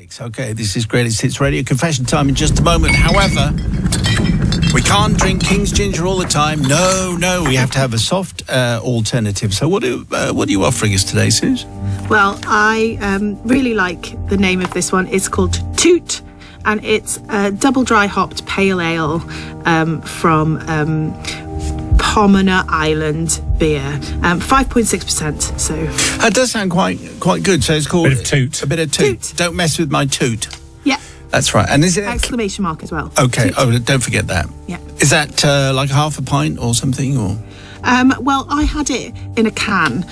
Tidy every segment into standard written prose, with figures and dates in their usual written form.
Okay, this is Greatest Hits Radio. Confession time in just a moment. However, we can't drink King's Ginger all the time. No, we have to have a soft alternative. So what are you offering us today, Suze? Well, I really like the name of this one. It's called Toot, and it's a double dry hopped pale ale from Pomona Island beer, 5.6%. So that does sound quite good. So it's called a bit of toot. Don't mess with my toot. Yeah, that's right. And is it exclamation mark as well? Okay. Toot. Oh, don't forget that. Yeah. Is that like half a pint or something, or? Well, I had it in a can,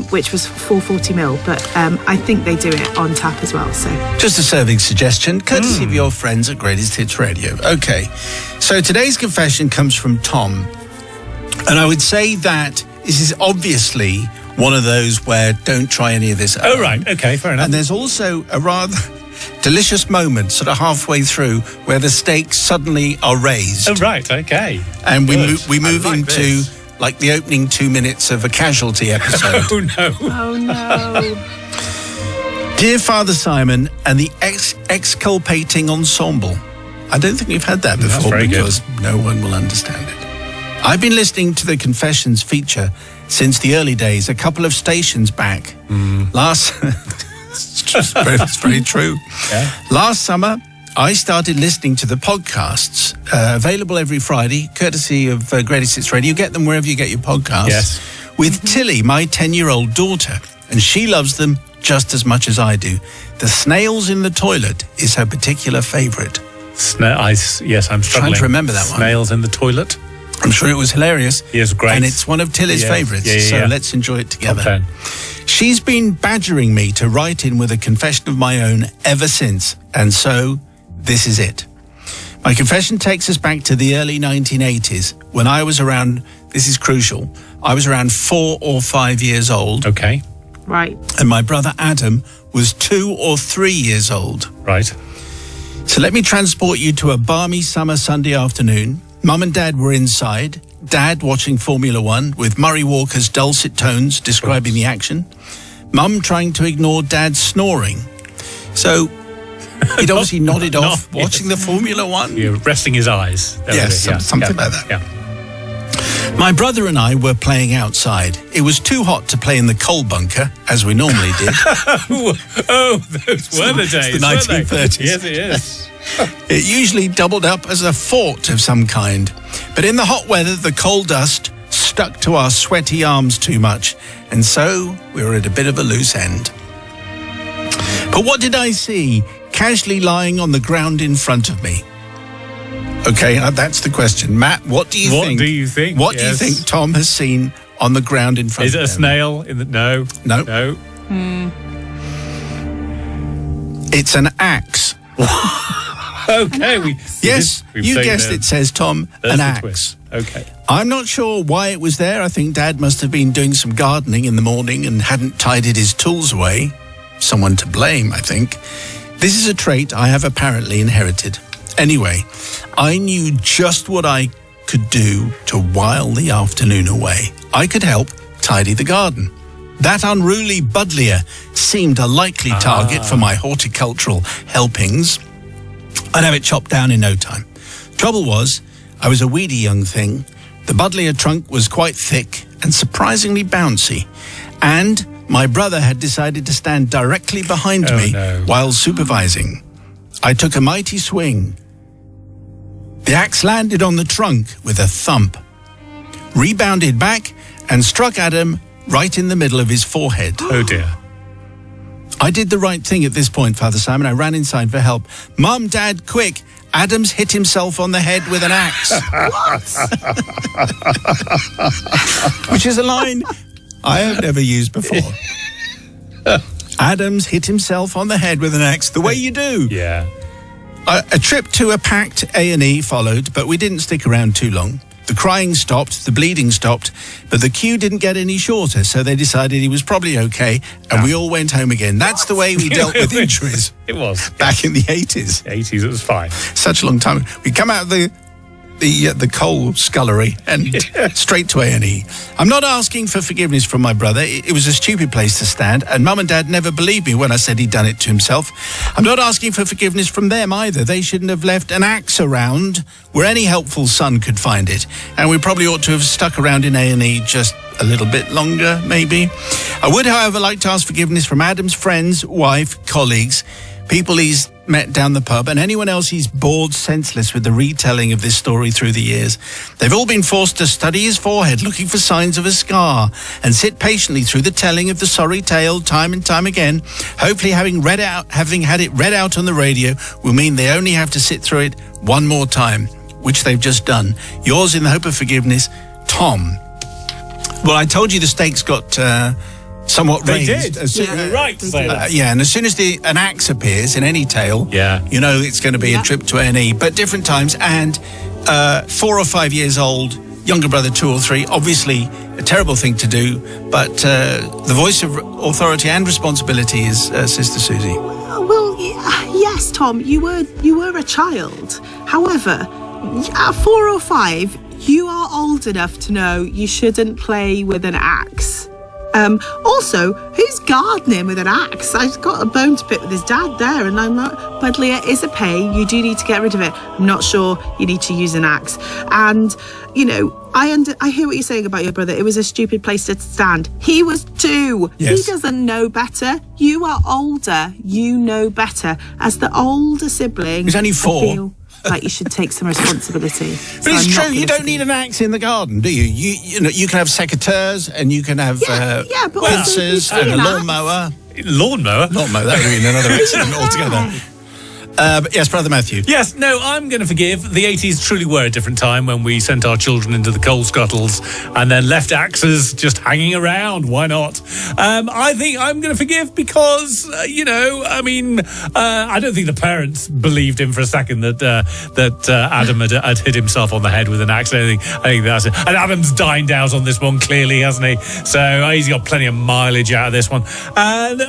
which was 440ml, but I think they do it on tap as well. So just a serving suggestion, courtesy of your friends at Greatest Hits Radio. Okay, so today's confession comes from Tom, and I would say that this is obviously one of those where don't try any of this at home. Right, okay, fair enough. And there's also a rather delicious moment sort of halfway through where the stakes suddenly are raised. Oh, right, okay. And we move like into this. like the opening 2 minutes of a Casualty episode. Oh, no. Oh no. Dear Father Simon and the exculpating ensemble. I don't think we've had that before. That's very because no one will understand it. I've been listening to the Confessions feature since the early days, a couple of stations back. It's very true. Yeah. Last summer, I started listening to the podcasts, available every Friday, courtesy of Greatest Hits Radio. You get them wherever you get your podcasts. Yes. With Tilly, my 10-year-old daughter, and she loves them just as much as I do. The snails in the toilet is her particular favourite. Yes, I'm struggling. Trying to remember that one. Snails in the toilet. I'm sure it was hilarious. Yes, great. And it's one of Tilly's favourites, so let's enjoy it together. Top 10. She's been badgering me to write in with a confession of my own ever since, and so this is it. My confession takes us back to the early 1980s when I was around, this is crucial, I was around 4 or 5 years old. Okay. Right. And my brother Adam was 2 or 3 years old. Right. So let me transport you to a balmy summer Sunday afternoon. Mum and Dad were inside, Dad watching Formula One with Murray Walker's dulcet tones describing the action. Mum trying to ignore Dad's snoring. So he'd obviously nodded off watching the Formula One. You're resting his eyes. Something like that. Yeah. My brother and I were playing outside. It was too hot to play in the coal bunker, as we normally did. Those were the days, the 1930s. Yes, it is. It usually doubled up as a fort of some kind. But in the hot weather, the coal dust stuck to our sweaty arms too much, and so we were at a bit of a loose end. But what did I see casually lying on the ground in front of me? Okay, that's the question. Matt, what do you think? What do you think? What do you think Tom has seen on the ground in front of him? Is it a snail? No. No. It's an axe. Okay. You guessed it, says Tom, an axe. Okay. I'm not sure why it was there. I think Dad must have been doing some gardening in the morning and hadn't tidied his tools away. Someone to blame, I think. This is a trait I have apparently inherited. Anyway, I knew just what I could do to while the afternoon away. I could help tidy the garden. That unruly buddleia seemed a likely target for my horticultural helpings. I'd have it chopped down in no time. Trouble was, I was a weedy young thing. The buddleia trunk was quite thick and surprisingly bouncy. And my brother had decided to stand directly behind me while supervising. I took a mighty swing. The axe landed on the trunk with a thump, rebounded back and struck Adam right in the middle of his forehead. Oh dear. I did the right thing at this point, Father Simon. I ran inside for help. Mum, Dad, quick. Adam's hit himself on the head with an axe. Which is a line I have never used before. Adam's hit himself on the head with an axe, the way you do. Yeah. A trip to a packed A&E followed, but we didn't stick around too long. The crying stopped, the bleeding stopped, but the queue didn't get any shorter, so they decided he was probably okay, and we all went home again. That's the way we dealt with injuries. It was. Back in the 80s. 80s, it was fine. Such a long time. We come out of the the coal scullery and straight to A&E. I'm not asking for forgiveness from my brother. It was a stupid place to stand, and Mum and Dad never believed me when I said he'd done it to himself. I'm not asking for forgiveness from them either. They shouldn't have left an axe around where any helpful son could find it, and we probably ought to have stuck around in A&E just a little bit longer, maybe. I would, however, like to ask forgiveness from Adam's friends, wife, colleagues, people he's met down the pub, and anyone else he's bored senseless with the retelling of this story through the years. They've all been forced to study his forehead, looking for signs of a scar, and sit patiently through the telling of the sorry tale time and time again. Hopefully having had it read out on the radio will mean they only have to sit through it one more time, which they've just done. Yours in the hope of forgiveness, Tom. Well, I told you the stakes got somewhat They raised. did. You're right to say that. And as soon as an axe appears in any tale, you know it's going to be a trip to A&E, but different times. And 4 or 5 years old, younger brother 2 or 3, obviously a terrible thing to do, but the voice of authority and responsibility is Sister Susie. Well, yes, Tom, you were a child. However, at 4 or 5, you are old enough to know you shouldn't play with an axe. Also, who's gardening with an axe? I've got a bone to pick with his dad there, and I'm not. But Leah, is a pain. You do need to get rid of it. I'm not sure you need to use an axe. And you know, I hear what you're saying about your brother. It was a stupid place to stand. He was 2. Yes. He doesn't know better. You are older. You know better. As the older sibling, He's only 4. I feel like you should take some responsibility. But it's true, you don't need an axe in the garden, do you? You know, you can have secateurs and you can have but pincers also and a an axe. lawnmower. Lawnmower? Lawnmower, that would have been another accident altogether. But yes, Brother Matthew. Yes, no, I'm going to forgive. The 80s truly were a different time when we sent our children into the coal scuttles and then left axes just hanging around. Why not? I think I'm going to forgive because, I don't think the parents believed him for a second that Adam had hit himself on the head with an axe. I think that's it. And Adam's dined out on this one, clearly, hasn't he? So he's got plenty of mileage out of this one. And,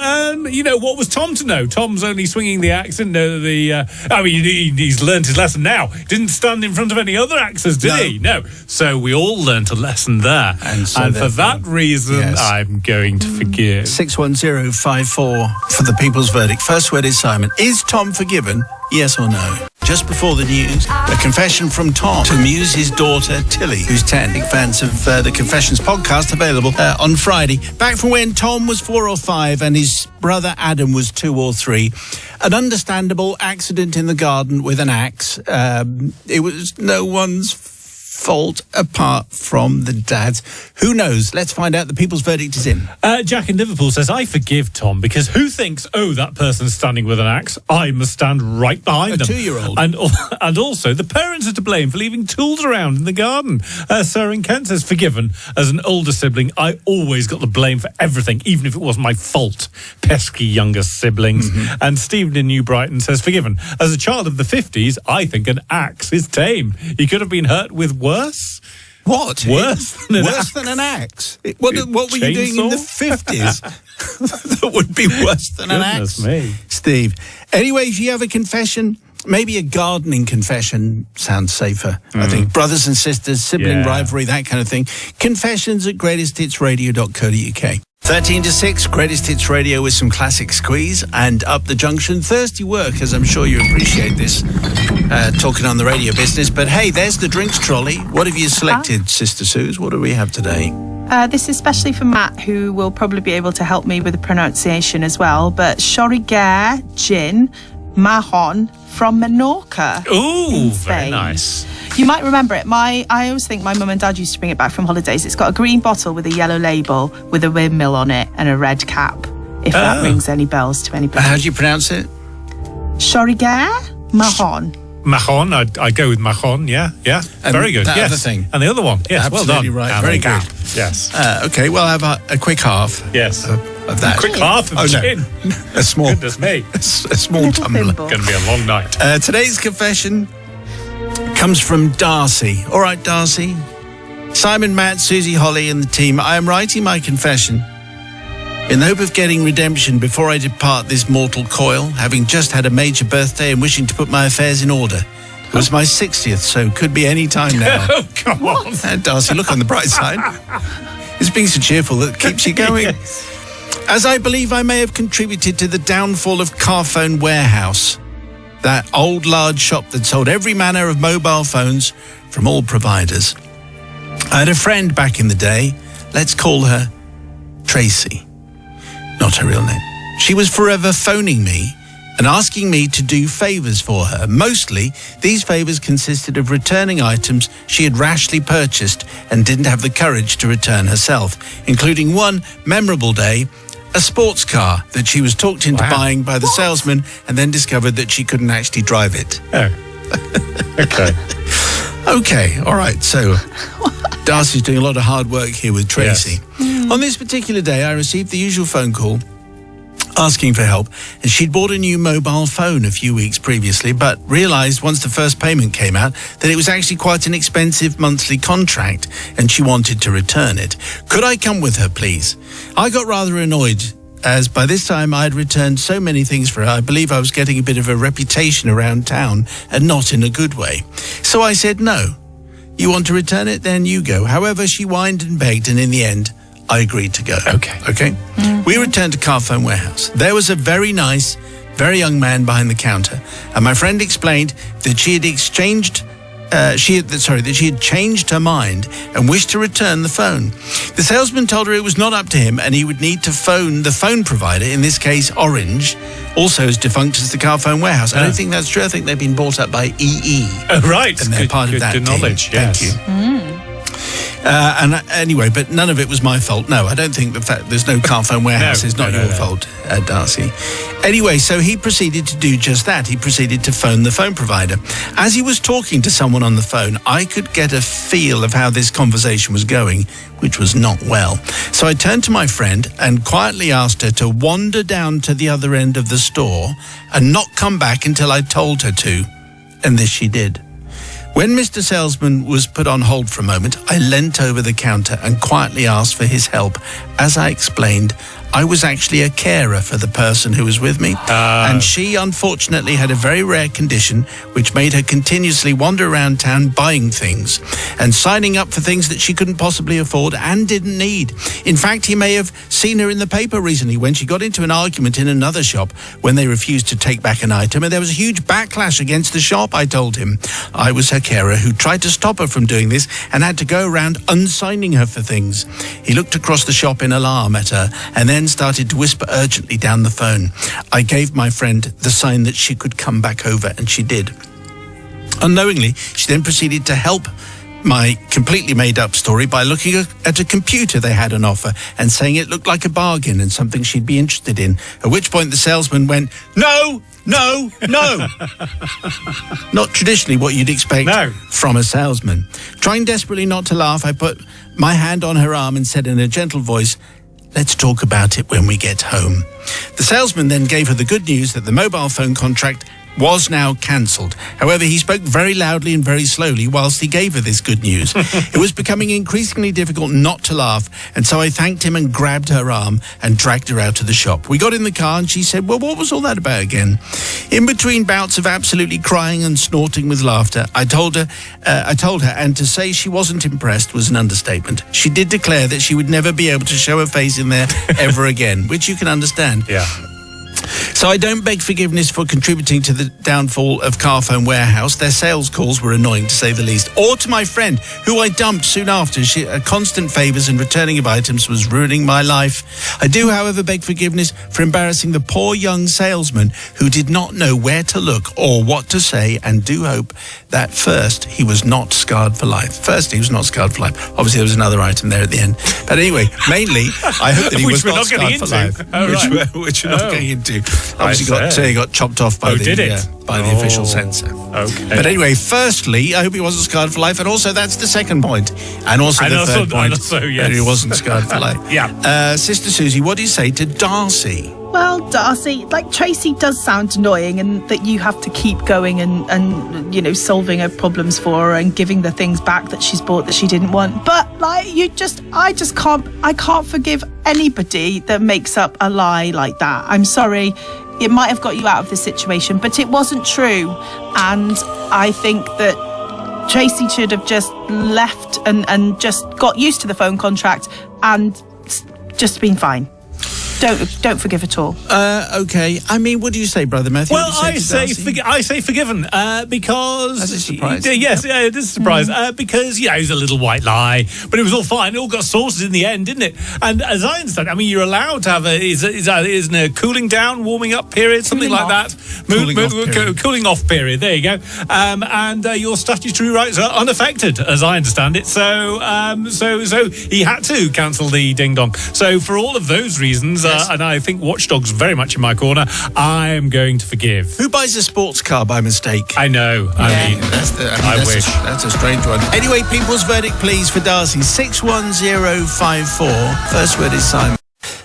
what was Tom to know? Tom's only swinging the axe and he's learned his lesson now. Didn't stand in front of any other axes, did he? No. So we all learnt a lesson there. And for that reason, I'm going to forgive. 61054 for the People's Verdict. First word is Simon. Is Tom forgiven? Yes or no? Just before the news, a confession from Tom to amuse his daughter, Tilly, who's 10. Big fans of the Confessions podcast, available on Friday. Back from when Tom was 4 or 5 and his brother Adam was 2 or 3. An understandable accident in the garden with an axe. It was no one's fault apart from the dad's. Who knows? Let's find out. The People's Verdict is in. Jack in Liverpool says, I forgive Tom because who thinks, that person's standing with an axe? I must stand right behind them. A 2-year-old. And also, the parents are to blame for leaving tools around in the garden. Sir in Kent says, forgiven. As an older sibling, I always got the blame for everything, even if it was my fault. Pesky younger siblings. Mm-hmm. And Stephen in New Brighton says, forgiven. As a child of the 50s, I think an axe is tame. He could have been hurt with worse. What? Worse than an axe? What were you doing in the 50s that would be worse than an axe? Me. Steve. Anyway, if you have a confession, maybe a gardening confession sounds safer. I think brothers and sisters, sibling rivalry, that kind of thing. Confessions at greatesthitsradio.co.uk. 13 to 6, Greatest Hits Radio with some classic squeeze, and up the junction, thirsty work, as I'm sure you appreciate this, talking on the radio business. But hey, there's the drinks trolley. What have you selected, Sister Suze? What do we have today? This is especially for Matt, who will probably be able to help me with the pronunciation as well. But Chorigaire Gin Mahon from Menorca. Ooh, very nice. You might remember it. I always think my mum and dad used to bring it back from holidays. It's got a green bottle with a yellow label with a windmill on it and a red cap, if that rings any bells to anybody. How do you pronounce it? Chorigaire Mahon. Mahon, I'd go with Mahon, yeah. And very good, that yes. other thing. And the other one, yes, Absolutely well done. right, And very the good. cap, yes. Okay, well, I'll have a quick half. Yes. Of that. Quick half of gin. A small. Goodness me. A small tumbler. Going to be a long night. Today's confession comes from Darcy. All right, Darcy. Simon, Matt, Susie, Holly and the team, I am writing my confession in the hope of getting redemption before I depart this mortal coil, having just had a major birthday and wishing to put my affairs in order. It was my 60th, so could be any time now. Oh, come on. Darcy, look on the bright side. It's being so cheerful that keeps you going. Yes. As I believe I may have contributed to the downfall of Carphone Warehouse, that old large shop that sold every manner of mobile phones from all providers. I had a friend back in the day. Let's call her Tracy. Not her real name. She was forever phoning me and asking me to do favours for her. Mostly, these favours consisted of returning items she had rashly purchased and didn't have the courage to return herself, including one memorable day, a sports car that she was talked into buying by the salesman and then discovered that she couldn't actually drive it. Oh. Okay. Okay, all right, so Darcy's doing a lot of hard work here with Tracy. Yes. On this particular day, I received the usual phone call asking for help, and she'd bought a new mobile phone a few weeks previously, but realised once the first payment came out that it was actually quite an expensive monthly contract, and she wanted to return it. Could I come with her, please? I got rather annoyed, as by this time I had returned so many things for her. I believe I was getting a bit of a reputation around town, and not in a good way. So I said, no. You want to return it? Then you go. However, she whined and begged, and in the end, I agreed to go. Okay. Mm-hmm. We returned to Carphone Warehouse. There was a very nice, very young man behind the counter, and my friend explained that she had changed her mind and wished to return the phone. The salesman told her it was not up to him, and he would need to phone the phone provider, in this case Orange, also as defunct as the Carphone Warehouse. I don't think that's true. I think they've been bought up by EE. Oh, right. And they're part of that good team. knowledge, Thank yes. you. Anyway, but none of it was my fault. No, I don't think the fact there's no Carphone Warehouse is not your fault, Darcy. Anyway, so he proceeded to do just that. He proceeded to phone the phone provider. As he was talking to someone on the phone, I could get a feel of how this conversation was going, which was not well. So I turned to my friend and quietly asked her to wander down to the other end of the store and not come back until I told her to. And this she did. When Mr. Salesman was put on hold for a moment, I leant over the counter and quietly asked for his help. As I explained, I was actually a carer for the person who was with me, and she unfortunately had a very rare condition which made her continuously wander around town buying things and signing up for things that she couldn't possibly afford and didn't need. In fact, he may have seen her in the paper recently when she got into an argument in another shop when they refused to take back an item, and there was a huge backlash against the shop. I told him I was her carer who tried to stop her from doing this and had to go around unsigning her for things. He looked across the shop in alarm at her and then started to whisper urgently down the phone. I gave my friend the sign that she could come back over, and she did. Unknowingly, she then proceeded to help my completely made-up story by looking at a computer they had on offer and saying it looked like a bargain and something she'd be interested in, at which point the salesman went, no, no, no. Not traditionally what you'd expect from a salesman. Trying desperately not to laugh, I put my hand on her arm and said in a gentle voice, let's talk about it when we get home. The salesman then gave her the good news that the mobile phone contract was now cancelled. However, he spoke very loudly and very slowly whilst he gave her this good news. It was becoming increasingly difficult not to laugh, and so I thanked him and grabbed her arm and dragged her out of the shop. We got in the car and she said, well, what was all that about again? In between bouts of absolutely crying and snorting with laughter, I told her, and to say she wasn't impressed was an understatement. She did declare that she would never be able to show her face in there ever again, which you can understand. Yeah. So I don't beg forgiveness for contributing to the downfall of Carphone Warehouse. Their sales calls were annoying, to say the least. Or to my friend, who I dumped soon after. Constant favours and returning of items was ruining my life. I do, however, beg forgiveness for embarrassing the poor young salesman who did not know where to look or what to say, and do hope that first he was not scarred for life. Obviously, there was another item there at the end. But anyway, mainly, I hope that he was not scarred for life. Which we're not getting into. Obviously, he got chopped off by the official censor. Okay. But anyway, firstly, I hope he wasn't scarred for life, and also that's the second point, and also the third point that he wasn't scarred for life. Yeah. Sister Susie, what do you say to Darcy? Well, Darcy, Tracy does sound annoying, and that you have to keep going and you know, solving her problems for her and giving the things back that she's bought that she didn't want. But I can't forgive anybody that makes up a lie like that. I'm sorry. It might have got you out of the situation, but it wasn't true. And I think that Tracy should have just left and just got used to the phone contract and just been fine. Don't forgive at all. Okay. I mean, what do you say, Brother Matthew? Well, I say forgiven because... That's a surprise. Yes, yeah, it is a surprise. Because, it was a little white lie, but it was all fine. It all got sorted in the end, didn't it? And as I understand, I mean, you're allowed to have isn't a cooling down, warming up period, something like that. Cooling off period. There you go. And your statutory rights are unaffected, as I understand it. So he had to cancel the ding dong. So for all of those reasons, and I think Watchdog's very much in my corner, I am going to forgive. Who buys a sports car by mistake? I know. I wish. That's a strange one. Anyway, people's verdict, please, for Darcy. 61054. First word is Simon.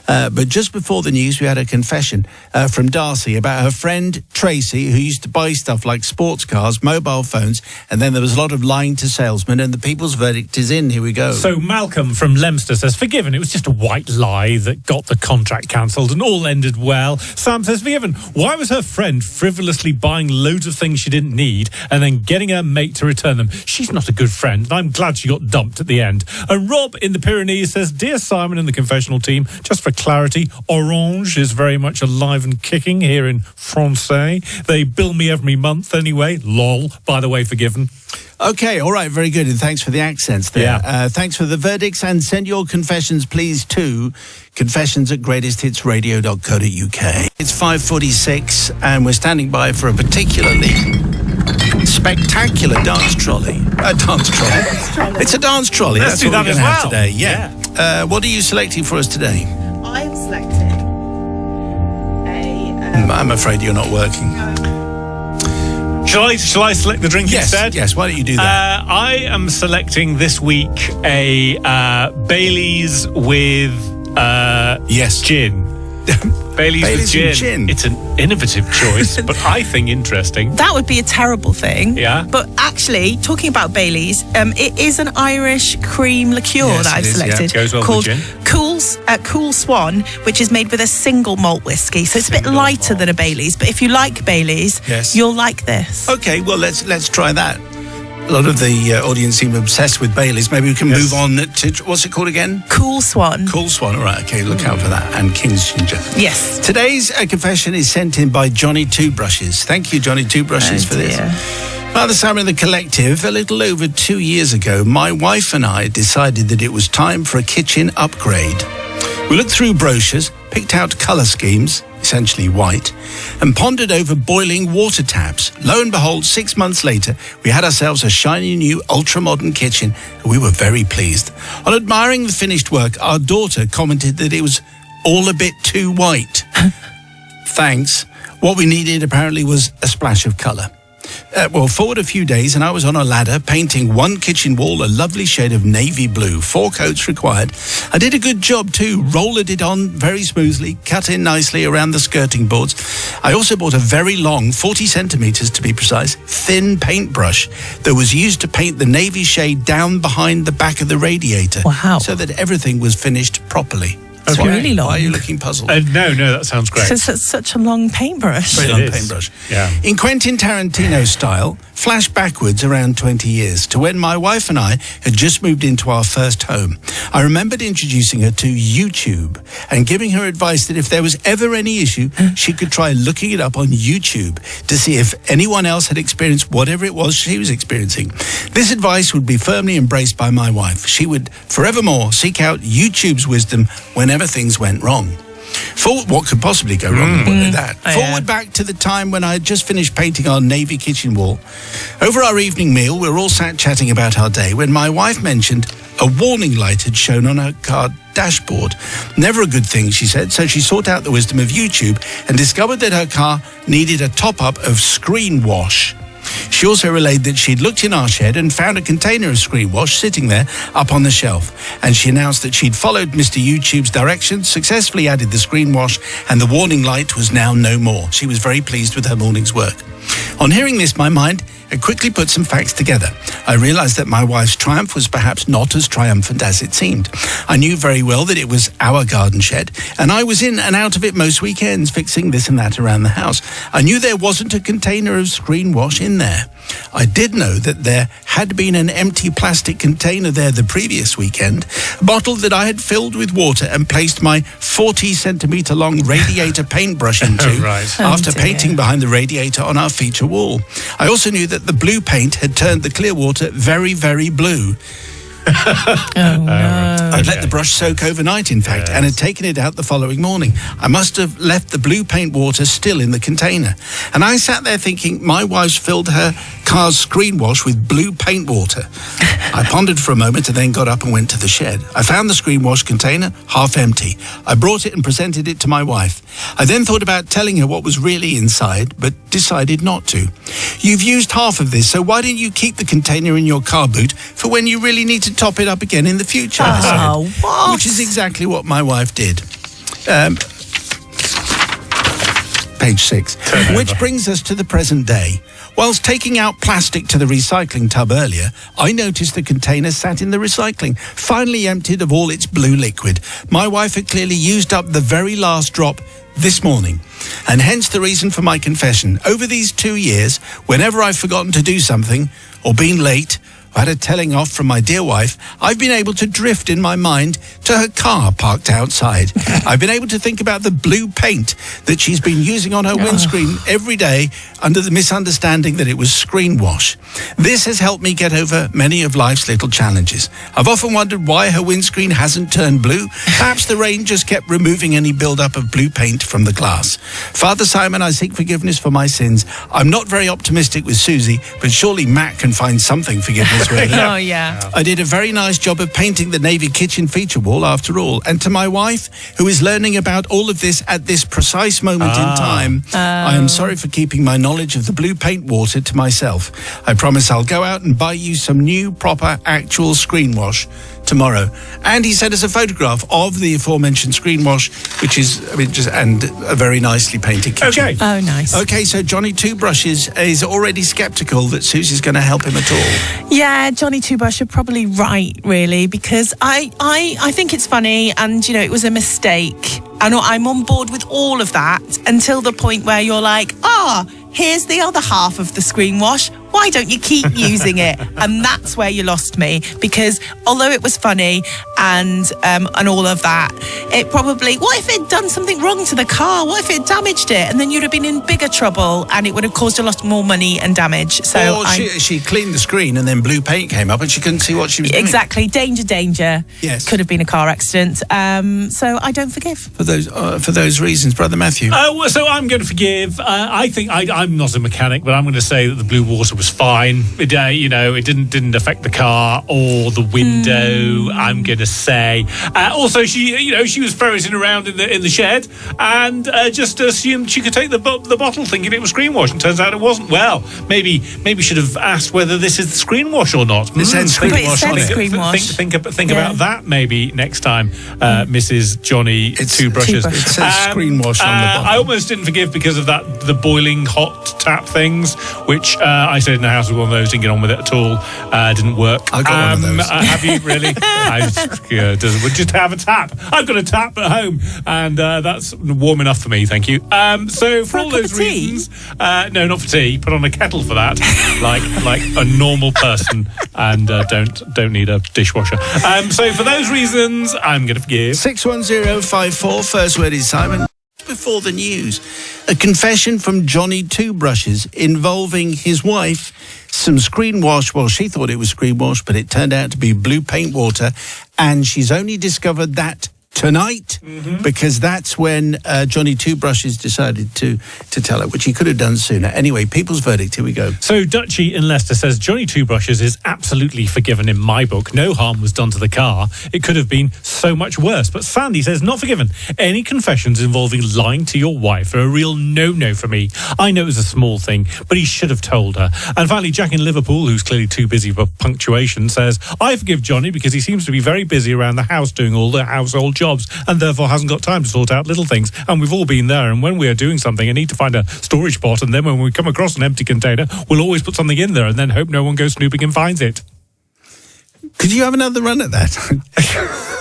But just before the news, we had a confession from Darcy about her friend Tracy, who used to buy stuff like sports cars, mobile phones, and then there was a lot of lying to salesmen, and the people's verdict is in. Here we go. So Malcolm from Leominster says, forgiven. It was just a white lie that got the contract cancelled and all ended well. Sam says, forgiven. Why was her friend frivolously buying loads of things she didn't need and then getting her mate to return them? She's not a good friend, and I'm glad she got dumped at the end. And Rob in the Pyrenees says, dear Simon and the confessional team, just for clarity, Orange is very much alive and kicking here in Francais. They bill me every month anyway. Lol. By the way, forgiven. Okay, all right, very good, and thanks for the accents there. Yeah. Thanks for the verdicts, and send your confessions, please, to confessions@greatesthitsradio.co.uk. It's 5:46, and we're standing by for a particularly spectacular dance trolley. It's a dance trolley. Let's That's do what that we're as going to have well. today. Yeah. What are you selecting for us today? I'm selecting I'm afraid you're not working. Shall I select the drink instead? Yes, why don't you do that? I am selecting this week a Bailey's with gin. Bailey's with gin. It's an innovative choice, but I think interesting. That would be a terrible thing. Yeah. But actually, talking about Bailey's, it is an Irish cream liqueur Yes, that I've it is, selected yeah. Goes well called with Cool Swan, which is made with a single malt whiskey. So it's a bit lighter than a Bailey's. But if you like Bailey's, you'll like this. Okay, well, let's try that. A lot of the audience seem obsessed with Bailey's. Maybe we can move on to, what's it called again? Cool Swan. Cool Swan. All right, okay, look out for that. And King's Ginger. Yes. Today's confession is sent in by Johnny Two Brushes. Thank you, Johnny Two Brushes, for this. Father Sam and the Collective, a little over 2 years ago, my wife and I decided that it was time for a kitchen upgrade. We looked through brochures, picked out colour schemes, essentially white, and pondered over boiling water taps. Lo and behold, 6 months later, we had ourselves a shiny new ultra-modern kitchen, and we were very pleased. On admiring the finished work, our daughter commented that it was all a bit too white. Thanks. What we needed apparently was a splash of colour. Forward a few days, and I was on a ladder painting one kitchen wall a lovely shade of navy blue. 4 coats required. I did a good job too. Rolled it on very smoothly, cut in nicely around the skirting boards. I also bought a very long, 40 centimetres to be precise, thin paintbrush that was used to paint the navy shade down behind the back of the radiator. Wow. So that everything was finished properly. It's really long. Why are you looking puzzled? No, that sounds great. Because it's such a long paintbrush. Very long paintbrush. Yeah. In Quentin Tarantino style, flash backwards around 20 years to when my wife and I had just moved into our first home. I remembered introducing her to YouTube and giving her advice that if there was ever any issue, she could try looking it up on YouTube to see if anyone else had experienced whatever it was she was experiencing. This advice would be firmly embraced by my wife. She would forevermore seek out YouTube's wisdom whenever things went wrong. Forward, what could possibly go wrong with that? Forward back to the time when I had just finished painting our navy kitchen wall. Over our evening meal, we were all sat chatting about our day when my wife mentioned a warning light had shown on her car dashboard. Never a good thing, she said, so she sought out the wisdom of YouTube and discovered that her car needed a top-up of screen wash. She also relayed that she'd looked in our shed and found a container of screen wash sitting there up on the shelf. And she announced that she'd followed Mr. YouTube's directions, successfully added the screen wash, and the warning light was now no more. She was very pleased with her morning's work. On hearing this, my mind had quickly put some facts together. I realised that my wife's triumph was perhaps not as triumphant as it seemed. I knew very well that it was our garden shed, and I was in and out of it most weekends, fixing this and that around the house. I knew there wasn't a container of screen wash in there. I did know that there had been an empty plastic container there the previous weekend, a bottle that I had filled with water and placed my 40-centimetre long radiator paintbrush into after painting behind the radiator on our feature wall. I also knew that the blue paint had turned the clear water very, very blue. I'd let the brush soak overnight, in fact, and had taken it out the following morning. I must have left the blue paint water still in the container. And I sat there thinking my wife's filled her car's screen wash with blue paint water. I pondered for a moment and then got up and went to the shed. I found the screen wash container half empty. I brought it and presented it to my wife. I then thought about telling her what was really inside, but decided not to. You've used half of this, so why don't you keep the container in your car boot for when you really need to top it up again in the future? I said, what? which is exactly what my wife did. Page 6. Which brings us to the present day. Whilst taking out plastic to the recycling tub earlier, I noticed the container sat in the recycling, finally emptied of all its blue liquid. My wife had clearly used up the very last drop this morning, and hence the reason for my confession. Over these 2 years, whenever I've forgotten to do something or been late, I had a telling off from my dear wife, I've been able to drift in my mind to her car parked outside. I've been able to think about the blue paint that she's been using on her windscreen every day under the misunderstanding that it was screen wash. This has helped me get over many of life's little challenges. I've often wondered why her windscreen hasn't turned blue. Perhaps the rain just kept removing any build-up of blue paint from the glass. Father Simon, I seek forgiveness for my sins. I'm not very optimistic with Susie, but surely Matt can find something forgiveness. Oh, yeah. I did a very nice job of painting the navy kitchen feature wall after all. And to my wife, who is learning about all of this at this precise moment in time, I am sorry for keeping my knowledge of the blue paint water to myself. I promise I'll go out and buy you some new, proper, actual screen wash tomorrow. And he sent us a photograph of the aforementioned screen wash, which is, and a very nicely painted kitchen. Okay. Oh, nice. Okay, so Johnny Two Brushes is already sceptical that Susie's going to help him at all. Yeah, Johnny Two Brush, you're probably right, really, because I think it's funny, and, you know, it was a mistake. And I'm on board with all of that until the point where you're like, here's the other half of the screen wash. Why don't you keep using it? And that's where you lost me, because although it was funny and all of that, it probably, what if it'd done something wrong to the car? What if it damaged it? And then you'd have been in bigger trouble, and it would have caused a lot more money and damage. So she cleaned the screen and then blue paint came up and she couldn't see what she was doing. Exactly. Danger. Yes. Could have been a car accident. So I don't forgive. For those reasons, Brother Matthew. So I'm going to forgive. I think I'm not a mechanic, but I'm going to say that the blue water was fine. It didn't affect the car or the window. I'm going to say. Also, she was ferreting around in the shed and just assumed she could take the bottle, thinking it was screen wash, and turns out it wasn't. Well, maybe should have asked whether this is screen wash or not. It said screen wash on it. Screen wash. Think about that maybe next time, Mrs. Johnny Two Brushes. It says screen wash on the bottle. I almost didn't forgive because of the boiling hot tap things, which I said in the house with one of those, didn't get on with it at all. Didn't work. I got one of those. Have you really? We'll just have a tap. I've got a tap at home, and that's warm enough for me, thank you. So for all those reasons, no, not for tea. Put on a kettle for that, like a normal person, and don't need a dishwasher. So for those reasons, I'm going to forgive. 61054. First word is Simon. Before the news, a confession from Johnny Two Brushes involving his wife, some screen wash. Well, she thought it was screen wash, but it turned out to be blue paint water, and she's only discovered that tonight, because that's when Johnny Two Brushes decided to tell her, which he could have done sooner. Anyway, people's verdict, here we go. So Dutchy in Leicester says, Johnny Two Brushes is absolutely forgiven in my book. No harm was done to the car. It could have been so much worse. But Sandy says, not forgiven. Any confessions involving lying to your wife are a real no-no for me. I know it was a small thing, but he should have told her. And finally, Jack in Liverpool, who's clearly too busy for punctuation, says, I forgive Johnny because he seems to be very busy around the house doing all the household jobs. jobs and therefore hasn't got time to sort out little things. And we've all been there. And when we are doing something and need to find a storage spot, and then when we come across an empty container, we'll always put something in there and then hope no one goes snooping and finds it. Could you have another run at that?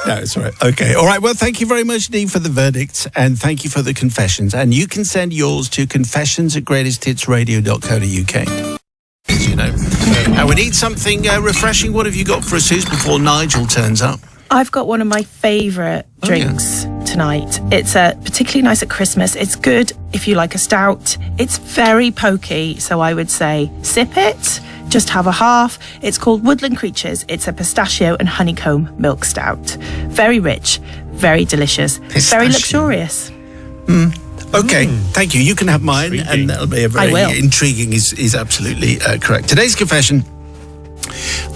No, it's all right. Okay. All right. Well, thank you very much, Dean, for the verdicts, and thank you for the confessions. And you can send yours to confessions@greatesthitsradio.co.uk. You know. And we need something refreshing. What have you got for us, Suze, before Nigel turns up? I've got one of my favourite drinks tonight. It's particularly nice at Christmas. It's good if you like a stout. It's very pokey, so I would say sip it. Just have a half. It's called Woodland Creatures. It's a pistachio and honeycomb milk stout. Very rich, very delicious, very luxurious. Okay, thank you. You can have mine, Intriguing. and that'll be a very intriguing. Is absolutely correct. Today's confession,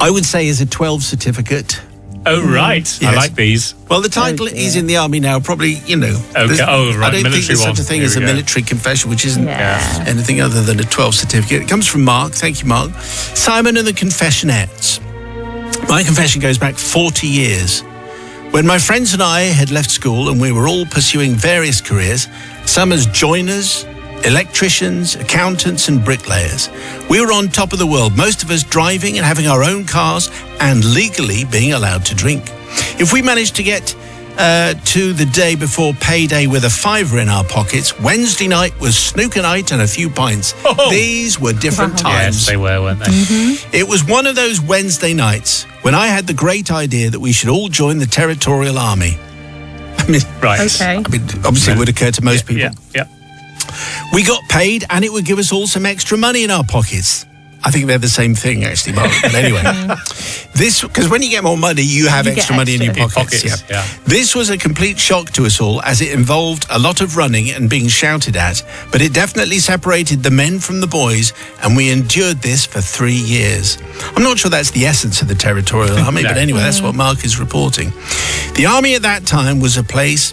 I would say, is a 12 certificate. Oh, right. Yes. I like these. Well, the title is in the army now. Probably, you know. Okay. Oh, right. I don't think there's such a thing as a Here we go. military confession, which isn't Yeah. anything other than a 12 certificate. It comes from Mark. Thank you, Mark. Simon and the Confessionettes. My confession goes back 40 years. When my friends and I had left school and we were all pursuing various careers, some as joiners, electricians, accountants and bricklayers. We were on top of the world, most of us driving and having our own cars and legally being allowed to drink. If we managed to get to the day before payday with a $5 in our pockets, Wednesday night was snooker night and a few pints. Oh. These were different times. Yes, they were, weren't they? It was one of those Wednesday nights when I had the great idea that we should all join the Territorial Army. I mean, Right. Okay. obviously it would occur to most people. Yeah. We got paid and it would give us all some extra money in our pockets. I think they're the same thing, actually, Mark. But anyway, because when you get more money, you have You get extra money in your extra. pockets. Yeah. This was a complete shock to us all, as it involved a lot of running and being shouted at, but it definitely separated the men from the boys, and we endured this for 3 years. I'm not sure that's the essence of the Territorial Army, No. but anyway, that's what Mark is reporting. The army at that time was a place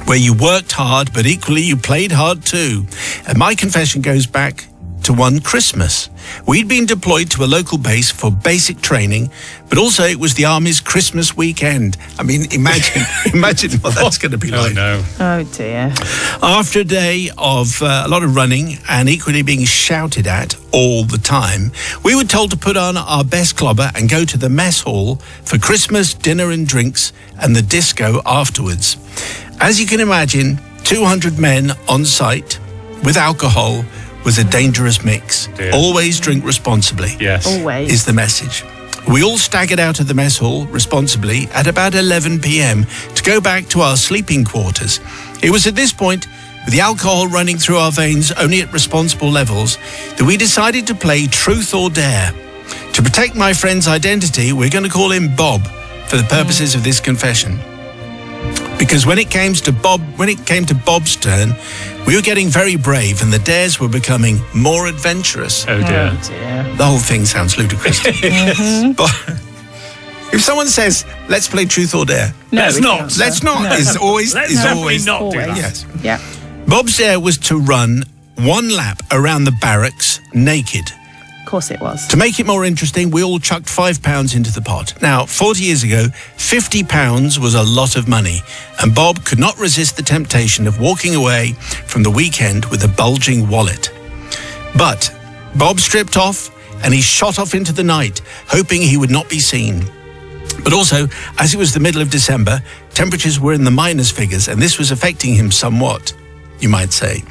where you worked hard, but equally you played hard too. And my confession goes back to one Christmas. We'd been deployed to a local base for basic training, but also it was the Army's Christmas weekend. I mean, imagine what that's going to be Oh, like. no. Oh dear. After a day of a lot of running and equally being shouted at all the time, we were told to put on our best clobber and go to the mess hall for Christmas dinner and drinks and the disco afterwards. As you can imagine, 200 men on site with alcohol was a dangerous mix. Dear. Always drink responsibly. Yes. Always. Is the message. We all staggered out of the mess hall responsibly at about 11 p.m. to go back to our sleeping quarters. It was at this point, with the alcohol running through our veins only at responsible levels, that we decided to play Truth or Dare. To protect my friend's identity, we're going to call him Bob for the purposes of this confession. Because when it came to Bob's turn, we were getting very brave and the dares were becoming more adventurous. Oh, dear. Oh dear. The whole thing sounds ludicrous. But if someone says, let's play Truth or Dare, Let's we not. can't. let's not. No. Is always Let's is definitely always not do that. Always. Yes. Yeah. Bob's dare was to run one lap around the barracks naked. Of course it was. To make it more interesting, we all chucked £5 into the pot. Now, 40 years ago, £50 was a lot of money, and Bob could not resist the temptation of walking away from the weekend with a bulging wallet. But Bob stripped off and he shot off into the night, hoping he would not be seen. But also, as it was the middle of December, temperatures were in the minus figures, and this was affecting him somewhat, you might say.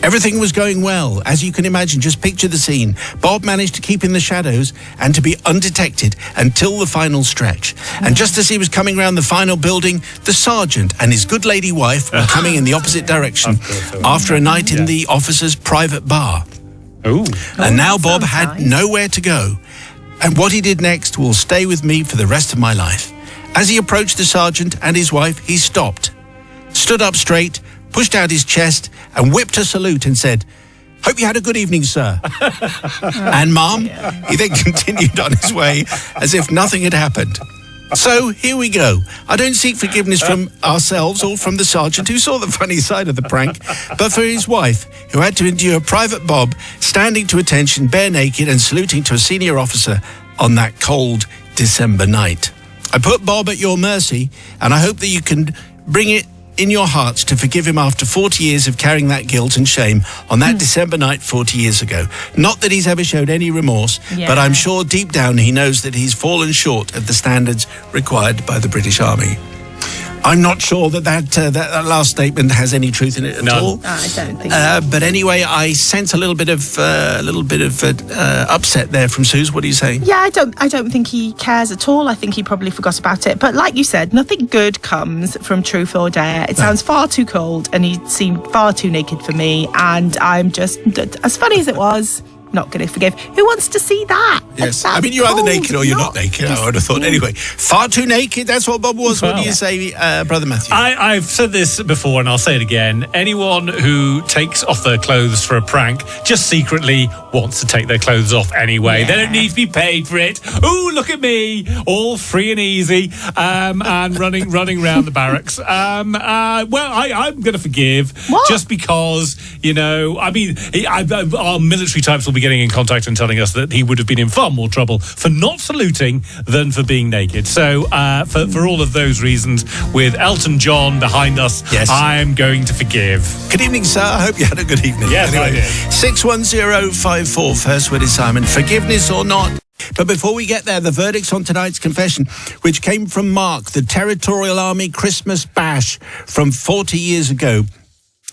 Everything was going well. As you can imagine, just picture the scene. Bob managed to keep in the shadows and to be undetected until the final stretch. And just as he was coming round the final building, the sergeant and his good lady wife were coming in the opposite direction after a night in the officer's private bar. Oh. And now that Bob sounds had nice. nowhere to go. And what he did next will stay with me for the rest of my life. As he approached the sergeant and his wife, he stopped, stood up straight, pushed out his chest and whipped a salute and said, "Hope you had a good evening, sir." And Mum, he then continued on his way as if nothing had happened. So here we go. I don't seek forgiveness from ourselves or from the sergeant who saw the funny side of the prank, but for his wife who had to endure Private Bob standing to attention bare naked and saluting to a senior officer on that cold December night. I put Bob at your mercy, and I hope that you can bring it in your hearts to forgive him after 40 years of carrying that guilt and shame on that December night 40 years ago. Not that he's ever showed any remorse, but I'm sure deep down he knows that he's fallen short of the standards required by the British Army. I'm not sure that last statement has any truth in it at all. I don't think so. But anyway, I sense a little bit of upset there from Suze. What are you saying? Yeah, I don't think he cares at all. I think he probably forgot about it. But like you said, nothing good comes from truth or dare. It sounds far too cold, and he seemed far too naked for me. And I'm just, as funny as it was, not going to forgive. Who wants to see that? Yes. I mean, you're either naked or you're not naked, I would have thought. Anyway, far too naked. That's what Bob was. What do you say, Brother Matthew? I've said this before and I'll say it again. Anyone who takes off their clothes for a prank just secretly wants to take their clothes off anyway. They don't need to be paid for it. Ooh, look at me, all free and easy, and running around the barracks. I'm going to forgive just because, I mean, our military types will be getting in contact and telling us that he would have been in far more trouble for not saluting than for being naked. So for all of those reasons, with Elton John behind us, I'm going to forgive. Good evening, sir. I hope you had a good evening. Yes, anyway, I did. 61054, first word is Simon. Forgiveness or not? But before we get there, the verdicts on tonight's confession, which came from Mark, the Territorial Army Christmas bash from 40 years ago,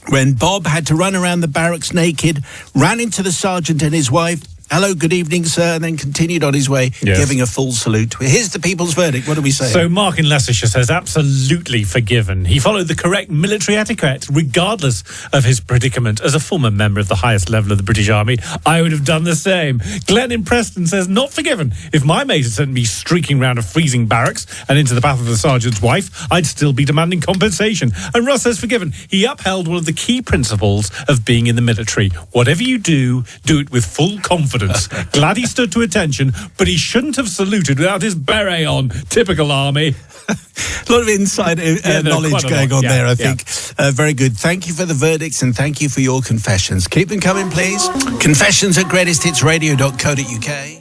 when Bob had to run around the barracks naked, ran into the sergeant and his wife. Hello, good evening, sir, and then continued on his way, giving a full salute. Here's the people's verdict. What do we say? So Mark in Leicestershire says absolutely forgiven. He followed the correct military etiquette, regardless of his predicament. As a former member of the highest level of the British Army, I would have done the same. Glenn in Preston says not forgiven. If my mate had sent me streaking round a freezing barracks and into the path of the sergeant's wife, I'd still be demanding compensation. And Russ says forgiven. He upheld one of the key principles of being in the military. Whatever you do, do it with full confidence. Glad he stood to attention, but he shouldn't have saluted without his beret on. Typical Army. A lot of inside knowledge going on there, I think. Very good. Thank you for the verdicts and thank you for your confessions. Keep them coming, please. Confessions at greatesthitsradio.co.uk.